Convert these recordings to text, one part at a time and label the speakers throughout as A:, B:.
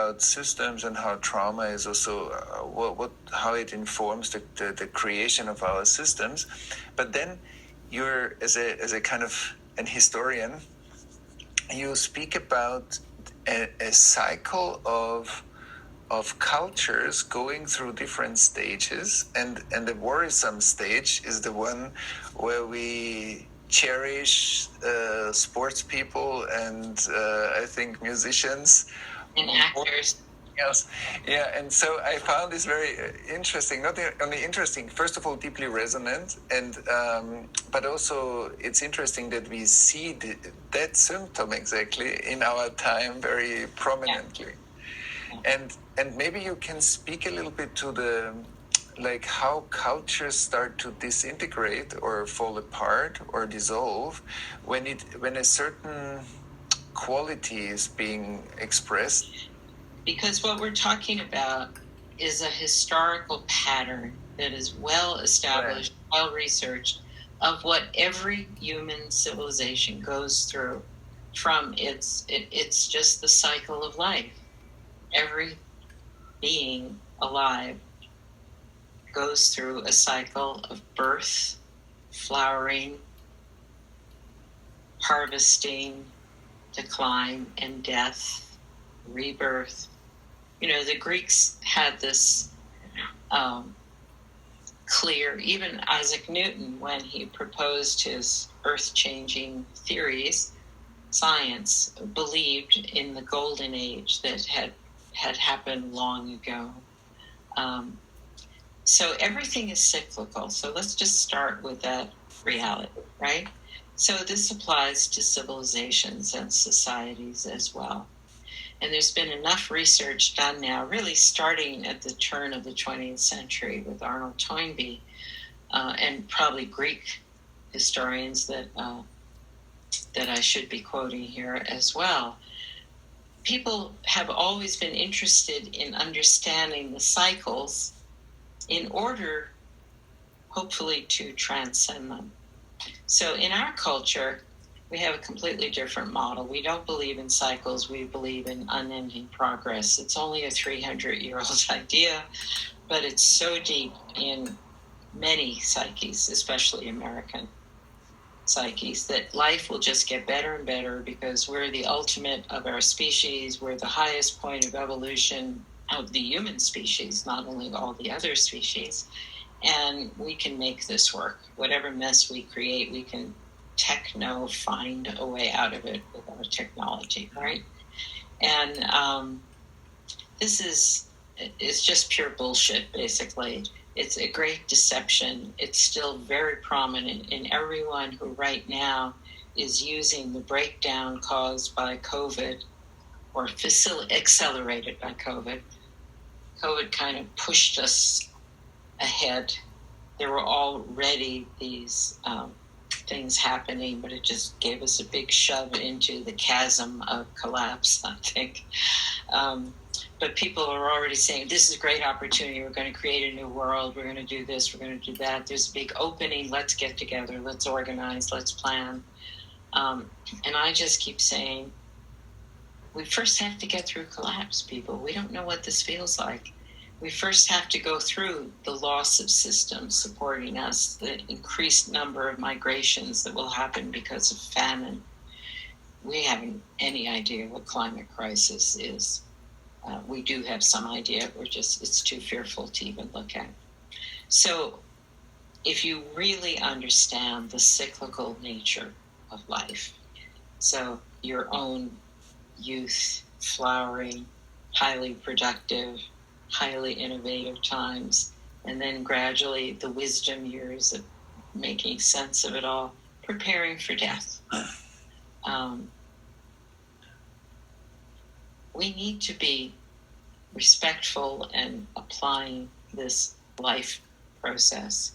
A: about systems and how trauma is also how it informs the creation of our systems. But then you're as a kind of an historian, you speak about a cycle of cultures going through different stages, and the worrisome stage is the one where we cherish sports people and I think musicians
B: and actors.
A: Yes, yeah, and so I found this very interesting. Not only interesting, first of all, deeply resonant, and but also it's interesting that we see that symptom exactly in our time very prominently. Yeah. And maybe you can speak a little bit to the like how cultures start to disintegrate or fall apart or dissolve when a certain quality is being expressed.
B: Because what we're talking about is a historical pattern that is well established, right, well researched, of what every human civilization goes through from it's just the cycle of life. Every being alive goes through a cycle of birth, flowering, harvesting, decline, and death, rebirth. You know, the Greeks had this clear, even Isaac Newton, when he proposed his earth-changing theories, science believed in the golden age that had happened long ago. So everything is cyclical. So let's just start with that reality, right? So this applies to civilizations and societies as well. And there's been enough research done now, really starting at the turn of the 20th century with Arnold Toynbee and probably Greek historians that I should be quoting here as well. People have always been interested in understanding the cycles in order, hopefully, to transcend them. So in our culture, we have a completely different model. We don't believe in cycles. We believe in unending progress. It's only a 300-year-old idea, but it's so deep in many psyches, especially American psyches, that life will just get better and better because we're the ultimate of our species. We're the highest point of evolution of the human species, not only all the other species. And we can make this work. Whatever mess we create, we can find a way out of it with our technology, right? And this is just pure bullshit, basically. It's a great deception. It's still very prominent in everyone who right now is using the breakdown caused by COVID or accelerated by COVID. COVID kind of pushed us ahead. There were already these things happening, but it just gave us a big shove into the chasm of collapse, I think. But people are already saying, this is a great opportunity. We're going to create a new world. We're going to do this. We're going to do that. There's a big opening. Let's get together. Let's organize. Let's plan. And I just keep saying, we first have to get through collapse, people. We don't know what this feels like. We first have to go through the loss of systems supporting us, the increased number of migrations that will happen because of famine. We haven't any idea what climate crisis is. We do have some idea. It's too fearful to even look at. So if you really understand the cyclical nature of life, so your own youth, flowering, highly productive, highly innovative times, and then gradually the wisdom years of making sense of it all, preparing for death. We need to be respectful and applying this life process.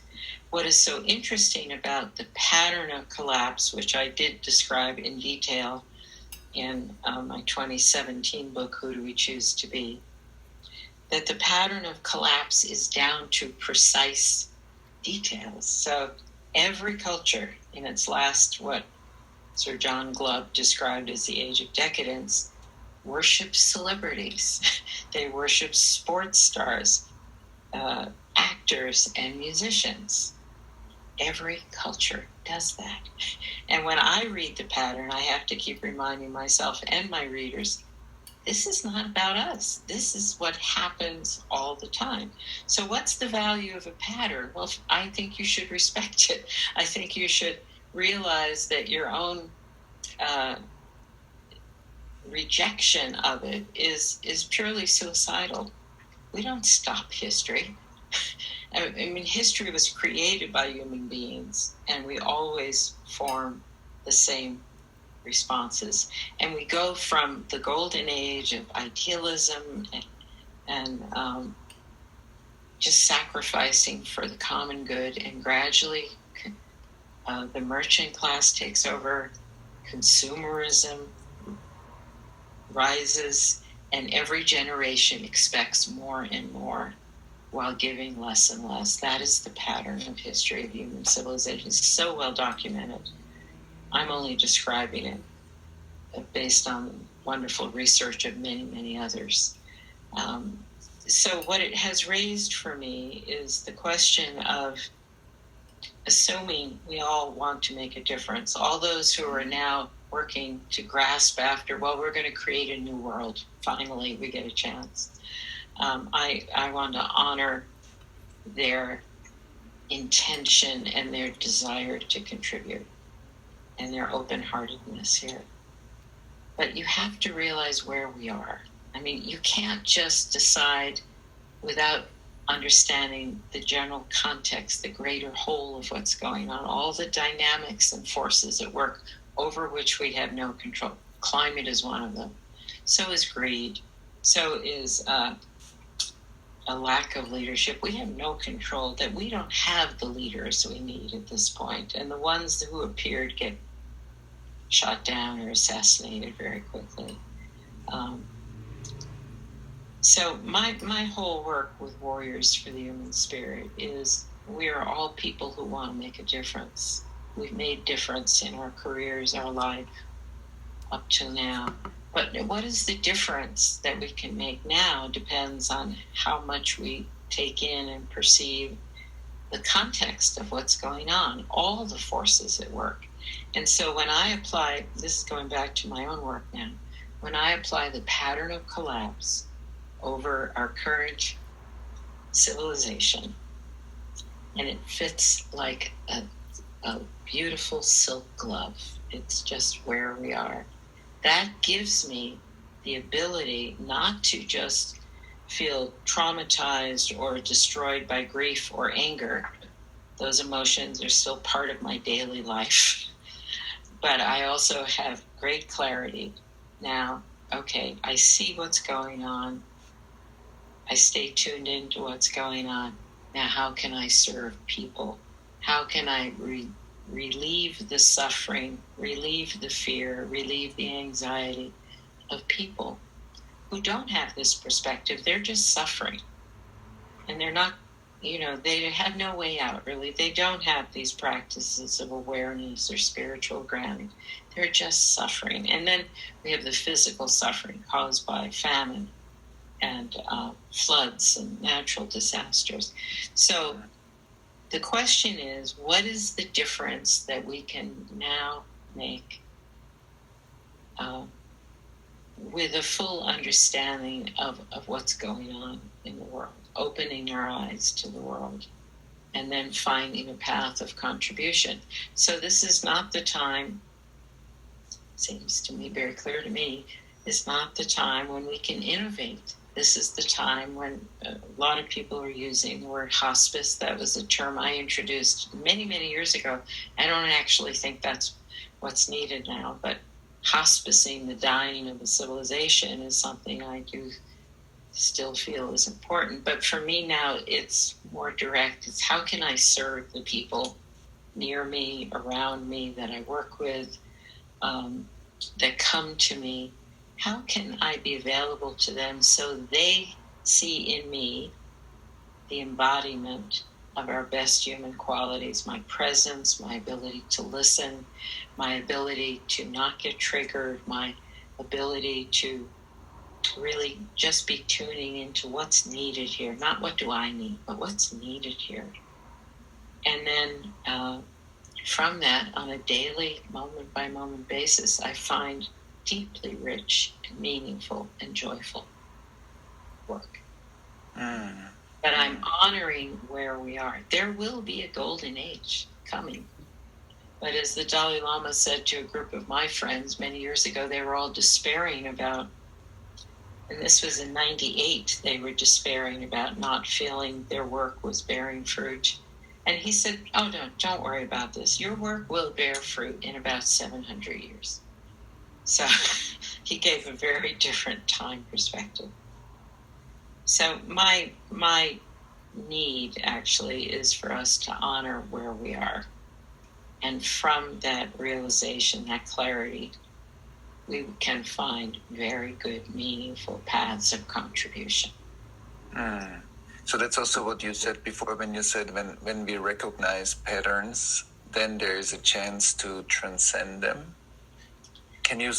B: What is so interesting about the pattern of collapse, which I did describe in detail in my 2017 book, Who Do We Choose to Be, that the pattern of collapse is down to precise details. So every culture in its last, what Sir John Glubb described as the age of decadence, worship celebrities. They worship sports stars, actors, and musicians. Every culture does that. And when I read the pattern, I have to keep reminding myself and my readers, this is not about us. This is what happens all the time. So what's the value of a pattern? Well, I think you should respect it. I think you should realize that your own rejection of it is purely suicidal. We don't stop history. I mean, history was created by human beings, and we always form the same responses. And we go from the golden age of idealism and just sacrificing for the common good, and gradually the merchant class takes over, consumerism rises, and every generation expects more and more while giving less and less. That is the pattern of history of human civilization. It's so well documented. I'm only describing it based on wonderful research of many, many others. So what it has raised for me is the question of, assuming we all want to make a difference, all those who are now working to grasp after, well, we're going to create a new world. Finally, we get a chance. I want to honor their intention and their desire to contribute and their open-heartedness here. But you have to realize where we are. I mean, you can't just decide without understanding the general context, the greater whole of what's going on, all the dynamics and forces at work over which we have no control. Climate is one of them. So is greed. So is a lack of leadership. We have no control, that we don't have the leaders we need at this point. And the ones who appeared get shot down or assassinated very quickly. So my whole work with Warriors for the Human Spirit is, we are all people who want to make a difference. We've made difference in our careers, our life up till now. But what is the difference that we can make now depends on how much we take in and perceive the context of what's going on, all the forces at work. And so when I apply, this is going back to my own work now, when I apply the pattern of collapse over our current civilization, and it fits like a beautiful silk glove, it's just where we are. That gives me the ability not to just feel traumatized or destroyed by grief or anger. Those emotions are still part of my daily life. But I also have great clarity now. Okay, I see what's going on. I stay tuned into what's going on. Now, how can I serve people? How can I relieve the suffering, relieve the fear, relieve the anxiety of people who don't have this perspective? They're just suffering. And they're not, they have no way out, really. They don't have these practices of awareness or spiritual grounding. They're just suffering. And then we have the physical suffering caused by famine and floods and natural disasters. So the question is, what is the difference that we can now make with a full understanding of what's going on in the world, opening our eyes to the world, and then finding a path of contribution? So this is not the time, seems to me, very clear to me, is not the time when we can innovate. This is the time when a lot of people are using the word hospice. That was a term I introduced many, many years ago. I don't actually think that's what's needed now, but hospicing the dying of a civilization is something I do still feel is important. But for me now, it's more direct. It's how can I serve the people near me, around me, that I work with, that come to me? How can I be available to them so they see in me the embodiment of our best human qualities, my presence, my ability to listen, my ability to not get triggered, my ability to to really just be tuning into what's needed here. Not what do I need, but what's needed here. And then from that, on a daily, moment by moment basis, I find deeply rich and meaningful and joyful work. But I'm honoring where we are. There will be a golden age coming. But as the Dalai Lama said to a group of my friends many years ago, they were all despairing about, and this was in 98, they were despairing about not feeling their work was bearing fruit. And he said, oh, don't worry about this. Your work will bear fruit in about 700 years. So he gave a very different time perspective. So my need actually is for us to honor where we are. And from that realization, that clarity, we can find very good, meaningful paths of contribution.
A: So that's also what you said before when you said when we recognize patterns, then there is a chance to transcend them. Can you